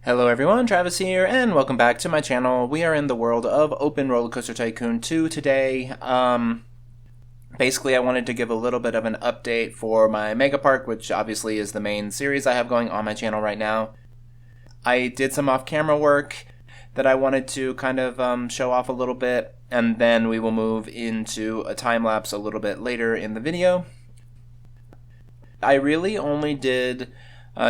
Hello everyone, Travis here, and welcome back to my channel. We are in the world of Open Roller Coaster Tycoon 2 today. Basically I wanted to give a little bit of an update for my Mega Park, which obviously is the main series I have going on my channel right now. I did some off-camera work that I wanted to kind of show off a little bit, and then we will move into a time-lapse a little bit later in the video. I really only did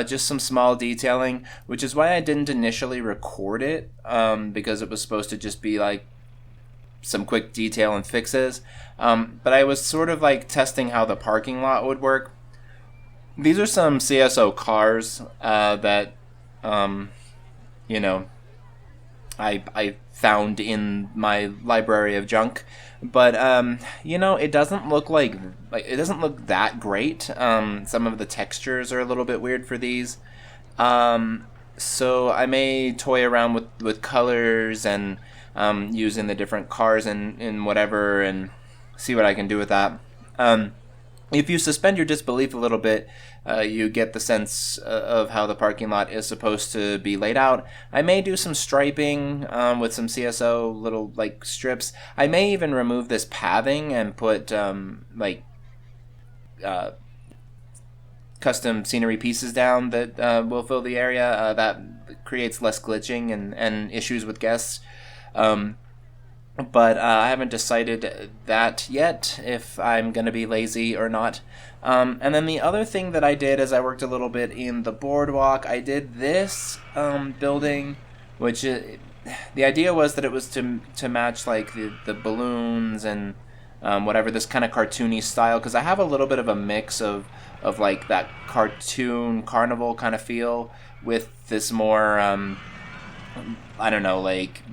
just some small detailing, which is why I didn't initially record it, because it was supposed to just be like some quick detail and fixes. But I was sort of like testing how the parking lot would work. These are some CSO cars that, you know, I found in my library of junk, but you know, it doesn't look like it doesn't look that great. Some of the textures are a little bit weird for these, so I may toy around with colors and using the different cars and whatever, and see what I can do with that. If you suspend your disbelief a little bit, you get the sense of how the parking lot is supposed to be laid out. I may do some striping with some CSO little like strips. I may even remove this pathing and put custom scenery pieces down that will fill the area. That creates less glitching and issues with guests. But I haven't decided that yet, if I'm going to be lazy or not. And then the other thing that I did is I worked a little bit in the boardwalk. I did this building, which the idea was that it was to match like the balloons and whatever, this kind of cartoony style, because I have a little bit of a mix of like that cartoon carnival kind of feel with this more, I don't know, like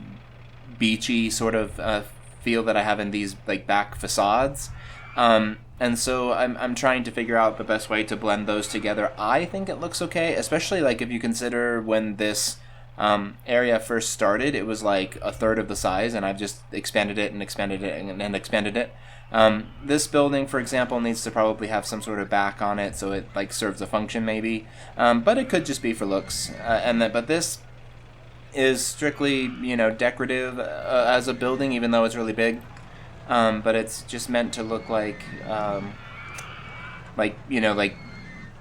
beachy sort of feel that I have in these like back facades, and so I'm trying to figure out the best way to blend those together. I think it looks okay, especially like if you consider when this area first started, it was like a third of the size, and I've just expanded it and expanded it and expanded it. This building, for example, needs to probably have some sort of back on it, so it like serves a function maybe, but it could just be for looks, but this is strictly, you know, decorative as a building, even though it's really big. But it's just meant to look like you know, like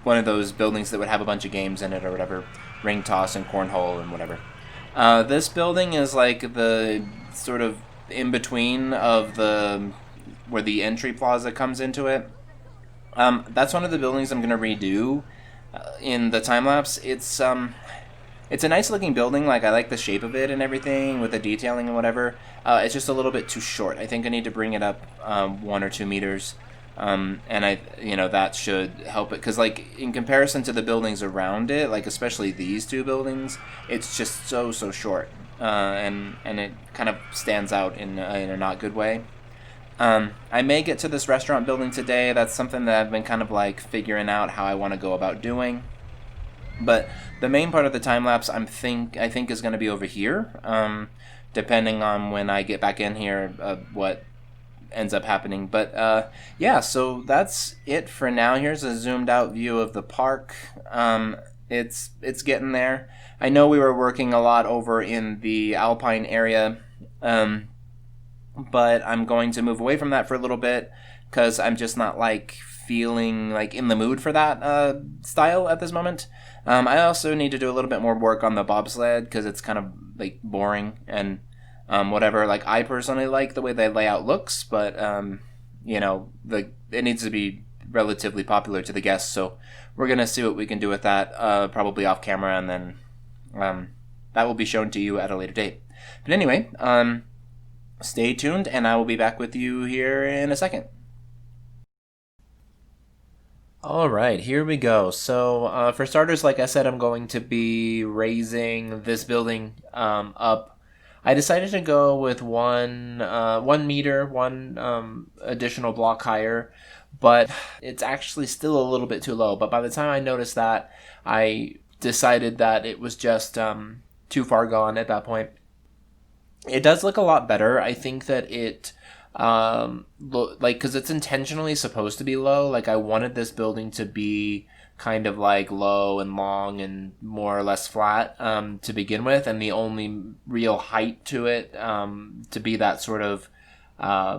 one of those buildings that would have a bunch of games in it or whatever, ring toss and cornhole and whatever. This building is like the sort of in between of the where the entry plaza comes into it. That's one of the buildings I'm gonna redo in the time lapse. It's a nice looking building, like I like the shape of it and everything with the detailing and whatever. It's just a little bit too short. I think I need to bring it up 1 or 2 meters, and that should help it, because like in comparison to the buildings around it, like especially these two buildings, it's just so short, and it kind of stands out in a not good way. I may get to this restaurant building today. That's something that I've been kind of like figuring out how I want to go about doing. But the main part of the time lapse I think is going to be over here, depending on when I get back in here, what ends up happening. But yeah, so that's it for now. Here's a zoomed out view of the park. It's getting there. I know we were working a lot over in the Alpine area, but I'm going to move away from that for a little bit, because I'm just not like feeling like in the mood for that style at this moment. I also need to do a little bit more work on the bobsled, because it's kind of like boring and whatever. Like I personally like the way the layout looks, but it needs to be relatively popular to the guests. So we're gonna see what we can do with that, probably off camera, and then that will be shown to you at a later date. But anyway, stay tuned, and I will be back with you here in a second. Alright, here we go. So, for starters, like I said, I'm going to be raising this building up. I decided to go with 1 meter, one additional block higher, but it's actually still a little bit too low. But by the time I noticed that, I decided that it was just too far gone at that point. It does look a lot better. I think that it because it's intentionally supposed to be low. Like I wanted this building to be kind of like low and long and more or less flat to begin with, and the only real height to it to be that sort of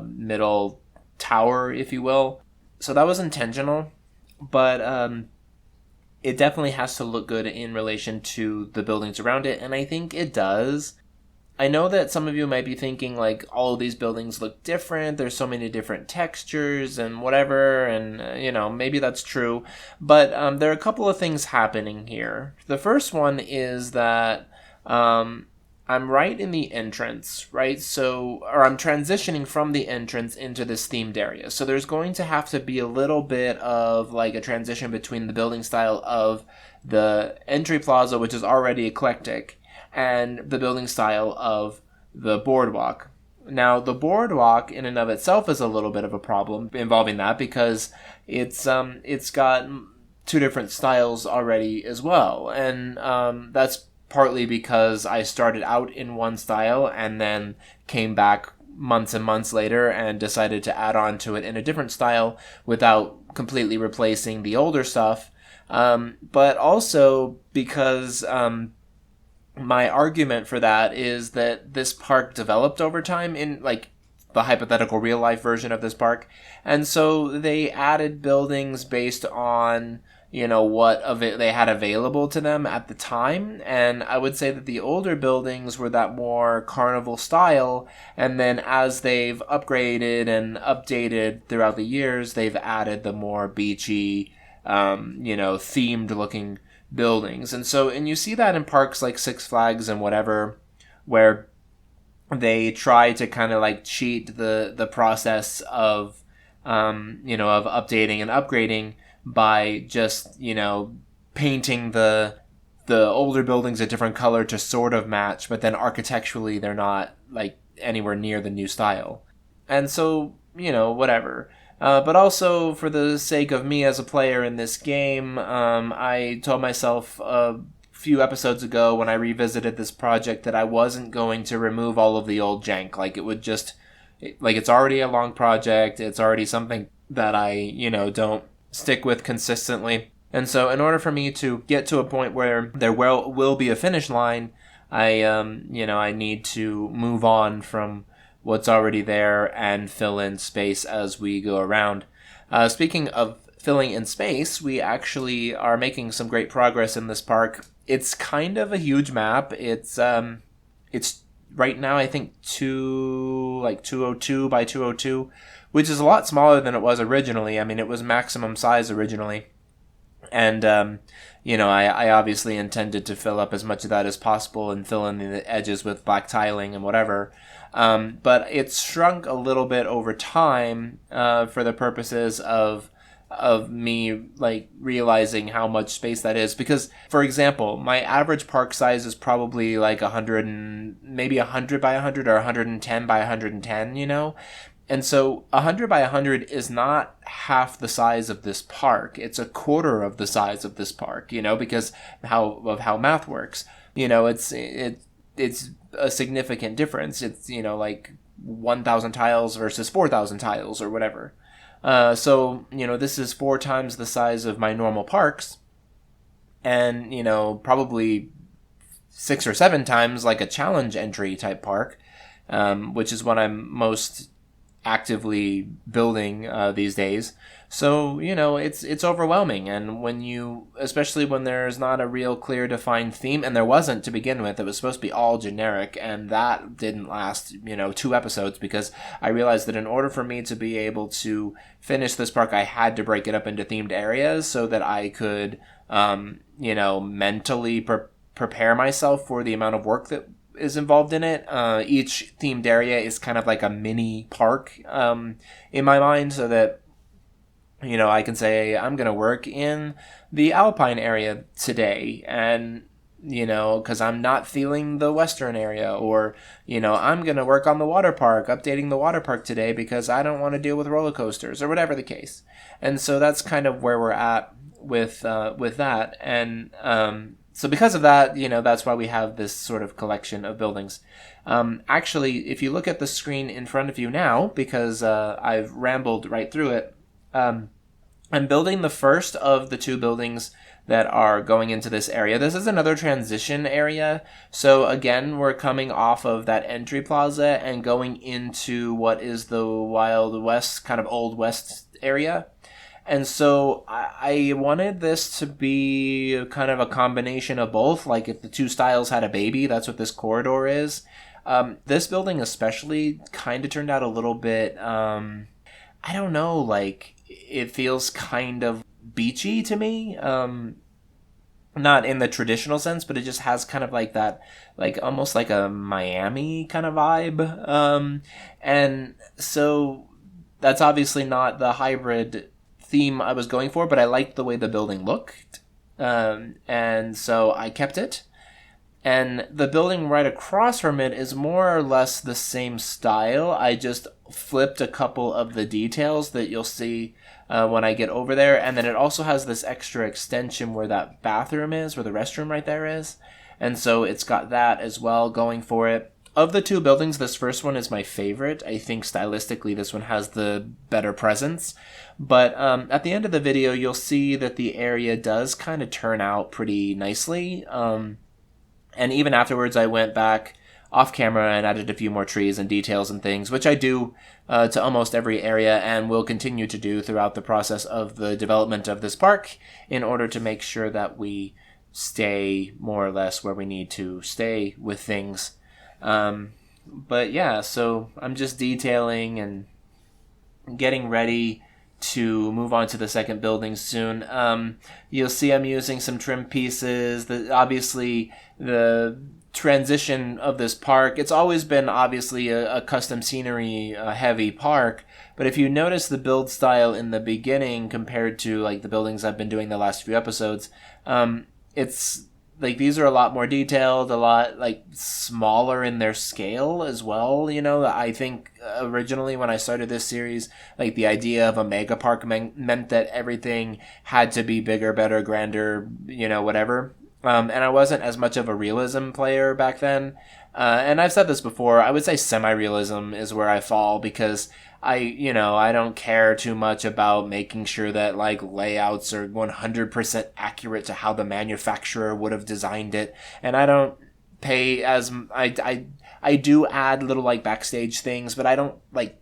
middle tower, if you will. So that was intentional, but it definitely has to look good in relation to the buildings around it, and I think it does. I know that some of you might be thinking, like, all of these buildings look different, there's so many different textures and whatever, and, maybe that's true, but there are a couple of things happening here. The first one is that I'm right in the entrance, right? Or I'm transitioning from the entrance into this themed area. So there's going to have to be a little bit of like a transition between the building style of the entry plaza, which is already eclectic, and the building style of the boardwalk. Now, the boardwalk in and of itself is a little bit of a problem involving that because it's got two different styles already as well, and that's partly because I started out in one style and then came back months and months later and decided to add on to it in a different style without completely replacing the older stuff. But also because my argument for that is that this park developed over time in like the hypothetical real life version of this park. And so they added buildings based on what of it they had available to them at the time. And I would say that the older buildings were that more carnival style. And then as they've upgraded and updated throughout the years, they've added the more beachy, themed looking buildings. And you see that in parks like Six Flags and whatever, where they try to kind of like cheat the process of, of updating and upgrading by just, painting the older buildings a different color to sort of match, but then architecturally they're not like anywhere near the new style. And so, whatever. But also for the sake of me as a player in this game, I told myself a few episodes ago when I revisited this project that I wasn't going to remove all of the old jank. Like it would just, like it's already a long project. It's already something that I, don't stick with consistently. And so in order for me to get to a point where there will be a finish line, I need to move on from what's already there and fill in space as we go around. Speaking of filling in space, we actually are making some great progress in this park. It's kind of a huge map. It's right now I think 202 by 202, which is a lot smaller than it was originally. I mean, it was maximum size originally. And, I obviously intended to fill up as much of that as possible and fill in the edges with black tiling and whatever. But it's shrunk a little bit over time for the purposes of me like realizing how much space that is. Because, for example, my average park size is probably like 100 by 100 or 110 by 110, And so 100 by 100 is not half the size of this park. It's a quarter of the size of this park, because of how math works. It's a significant difference. It's, like 1,000 tiles versus 4,000 tiles or whatever. So, this is 4 times the size of my normal parks. And, probably 6 or 7 times like a challenge entry type park, which is what I'm most actively building these days. So, it's overwhelming. And especially when there's not a real clear defined theme, and there wasn't to begin with, it was supposed to be all generic, and that didn't last, 2 episodes, because I realized that in order for me to be able to finish this park, I had to break it up into themed areas so that I could, mentally prepare myself for the amount of work that is involved in it. Each themed area is kind of like a mini park in my mind, so that I can say I'm going to work in the Alpine area today, and because I'm not feeling the Western area, or I'm going to work on the water park, updating the water park today because I don't want to deal with roller coasters, or whatever the case. And so that's kind of where we're at with that. And so because of that, that's why we have this sort of collection of buildings. Actually, if you look at the screen in front of you now, because I've rambled right through it, I'm building the first of the two buildings that are going into this area. This is another transition area. So again, we're coming off of that entry plaza and going into what is the Wild West, kind of Old West area. And so I wanted this to be kind of a combination of both. Like if the two styles had a baby, that's what this corridor is. This building especially kind of turned out a little bit, I don't know, like it feels kind of beachy to me. Not in the traditional sense, but it just has kind of like that, like almost like a Miami kind of vibe. And so that's obviously not the hybrid theme I was going for, but I liked the way the building looked. And so I kept it. And the building right across from it is more or less the same style. I just flipped a couple of the details that you'll see when I get over there. And then it also has this extra extension where that bathroom is, where the restroom right there is. And so it's got that as well going for it. Of the two buildings, this first one is my favorite. I think stylistically this one has the better presence. But at the end of the video, you'll see that the area does kind of turn out pretty nicely. And even afterwards, I went back off camera and added a few more trees and details and things, which I do to almost every area and will continue to do throughout the process of the development of this park in order to make sure that we stay more or less where we need to stay with things. But yeah, so I'm just detailing and getting ready to move on to the second building soon. You'll see I'm using some trim pieces. Obviously, the transition of this park, it's always been obviously a custom scenery heavy park, but if you notice the build style in the beginning compared to like the buildings I've been doing the last few episodes, it's like these are a lot more detailed, a lot like smaller in their scale as well. You know, I think originally when I started this series, like the idea of a mega park meant that everything had to be bigger, better, grander, you know, whatever. And I wasn't as much of a realism player back then. And I've said this before, I would say semi-realism is where I fall because I don't care too much about making sure that like layouts are 100% accurate to how the manufacturer would have designed it. And I don't pay as, I do add little like backstage things, but I don't like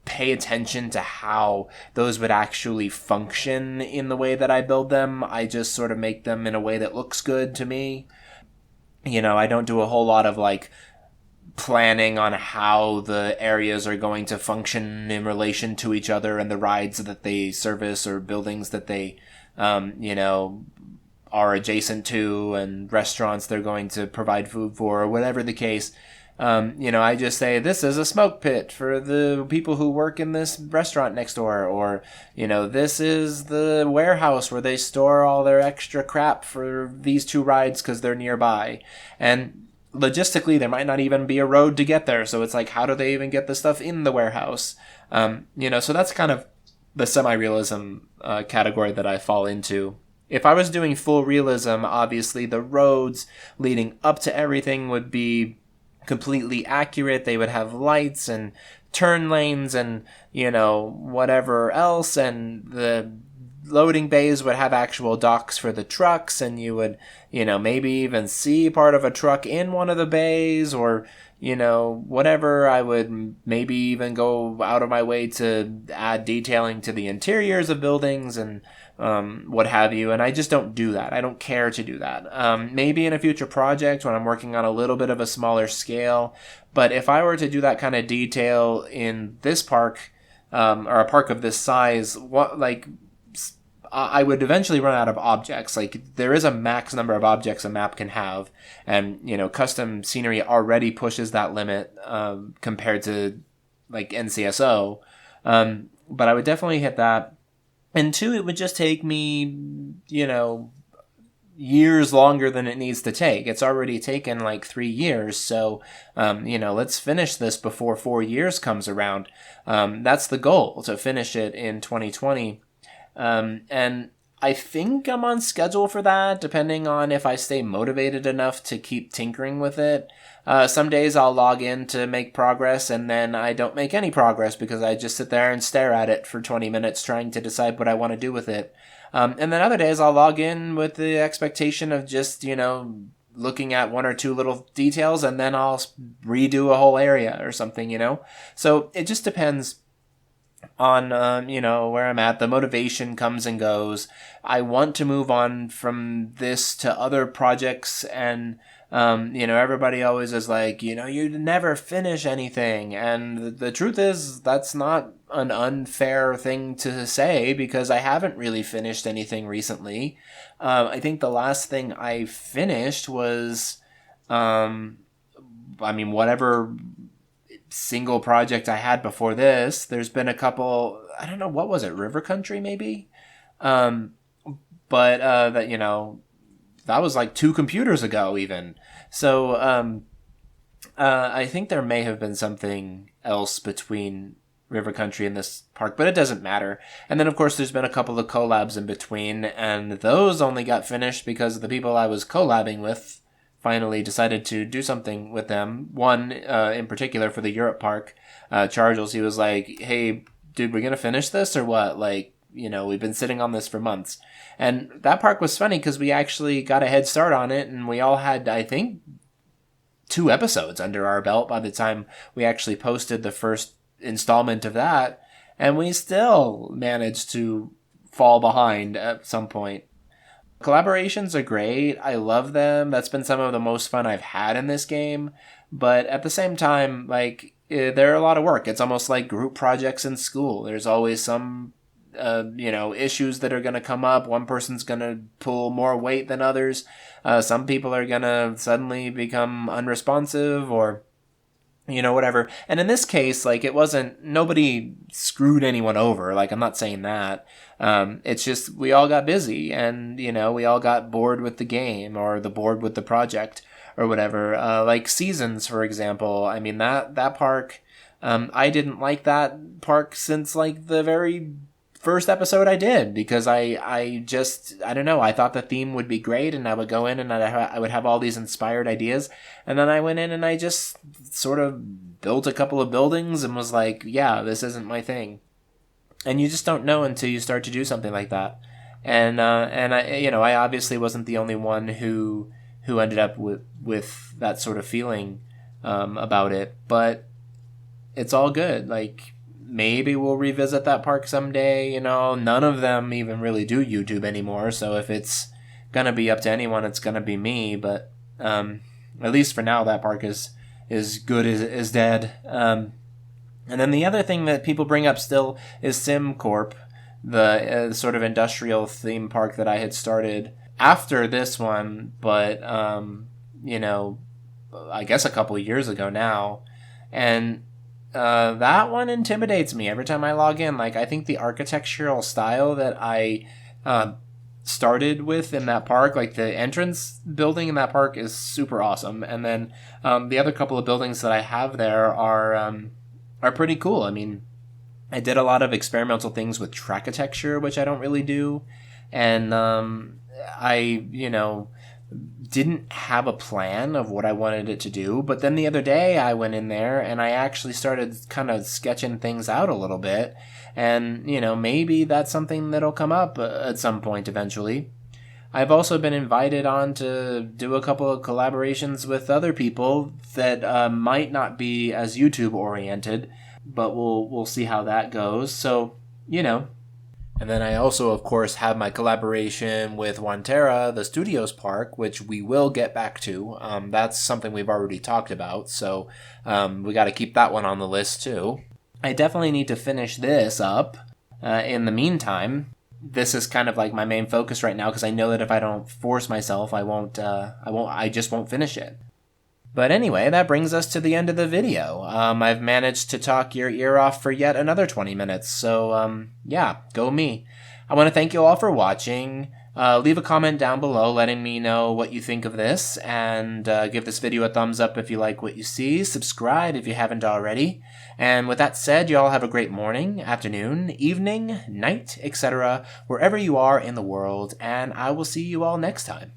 pay attention to how those would actually function in the way that I build them. I just sort of make them in a way that looks good to me. You know, I don't do a whole lot of like planning on how the areas are going to function in relation to each other and the rides that they service or buildings that they, are adjacent to and restaurants they're going to provide food for or whatever the case. I just say, this is a smoke pit for the people who work in this restaurant next door. Or, this is the warehouse where they store all their extra crap for these two rides because they're nearby. And logistically, there might not even be a road to get there. So it's like, how do they even get the stuff in the warehouse? So that's kind of the semi-realism category that I fall into. If I was doing full realism, obviously the roads leading up to everything would be completely accurate. They would have lights and turn lanes and, whatever else. And the loading bays would have actual docks for the trucks. And you would, maybe even see part of a truck in one of the bays or, whatever. I would maybe even go out of my way to add detailing to the interiors of buildings and what have you. And I just don't do that. I don't care to do that. Maybe in a future project when I'm working on a little bit of a smaller scale. But if I were to do that kind of detail in this park, or a park of this size, I would eventually run out of objects. Like, there is a max number of objects a map can have, and custom scenery already pushes that limit compared to like NCSO. But I would definitely hit that. And two, it would just take me, years longer than it needs to take. It's already taken like 3 years. So, let's finish this before 4 years comes around. That's the goal, to finish it in 2020. And I think I'm on schedule for that, depending on if I stay motivated enough to keep tinkering with it. Some days I'll log in to make progress, and then I don't make any progress because I just sit there and stare at it for 20 minutes trying to decide what I want to do with it. And then other days I'll log in with the expectation of just, looking at one or two little details, and then I'll redo a whole area or something. So it just depends on where I'm at. The motivation comes and goes. I want to move on from this to other projects, and everybody always is like, you never finish anything, and the truth is that's not an unfair thing to say, because I haven't really finished anything recently. I think the last thing I finished was whatever single project I had before this. There's been a couple, I don't know, what was it, River Country maybe? But that was like 2 computers ago even. So I think there may have been something else between River Country and this park, but it doesn't matter. And then of course there's been a couple of collabs in between, and those only got finished because the people I was collabing with finally decided to do something with them. One in particular for the Europe park, Charles, he was like, hey dude, we're gonna finish this or what? Like, we've been sitting on this for months. And that park was funny because we actually got a head start on it, and we all had, I think, 2 episodes under our belt by the time we actually posted the first installment of that, and we still managed to fall behind at some point. Collaborations are great. I love them. That's been some of the most fun I've had in this game. But at the same time, like, they're a lot of work. It's almost like group projects in school. There's always some issues that are going to come up. One person's going to pull more weight than others. Some people are going to suddenly become unresponsive or, whatever. And in this case, like, nobody screwed anyone over. Like, I'm not saying that. It's just we all got busy, and, we all got bored with the game or bored with the project or whatever. Like Seasons, for example. I mean, that park, I didn't like that park since, like, the very first episode I did, because I don't know, I thought the theme would be great, and I would go in and I would have all these inspired ideas, and then I went in and I just sort of built a couple of buildings and was like, yeah, this isn't my thing. And you just don't know until you start to do something like that. And I obviously wasn't the only one who ended up with that sort of feeling about it, but it's all good. Like, maybe we'll revisit that park someday. None of them even really do YouTube anymore, so if it's gonna be up to anyone, it's gonna be me. But at least for now, that park is good as dead. And then the other thing that people bring up still is SimCorp, the sort of industrial theme park that I had started after this one, but I guess a couple of years ago now. And that one intimidates me every time I log in. Like, I think the architectural style that I started with in that park, like the entrance building in that park, is super awesome. And then the other couple of buildings that I have there are pretty cool. I mean, I did a lot of experimental things with trackitecture, which I don't really do. And I didn't have a plan of what I wanted it to do, but then the other day I went in there and I actually started kind of sketching things out a little bit, and maybe that's something that'll come up at some point eventually. I've also been invited on to do a couple of collaborations with other people that might not be as YouTube oriented, but we'll see how that goes. So And then I also, of course, have my collaboration with Wantera, the Studios Park, which we will get back to. That's something we've already talked about, so we got to keep that one on the list too. I definitely need to finish this up. In the meantime, this is kind of like my main focus right now, because I know that if I don't force myself, I just won't finish it. But anyway, that brings us to the end of the video. I've managed to talk your ear off for yet another 20 minutes, so yeah, go me. I want to thank you all for watching. Leave a comment down below letting me know what you think of this, and give this video a thumbs up if you like what you see. Subscribe if you haven't already. And with that said, you all have a great morning, afternoon, evening, night, etc., wherever you are in the world, and I will see you all next time.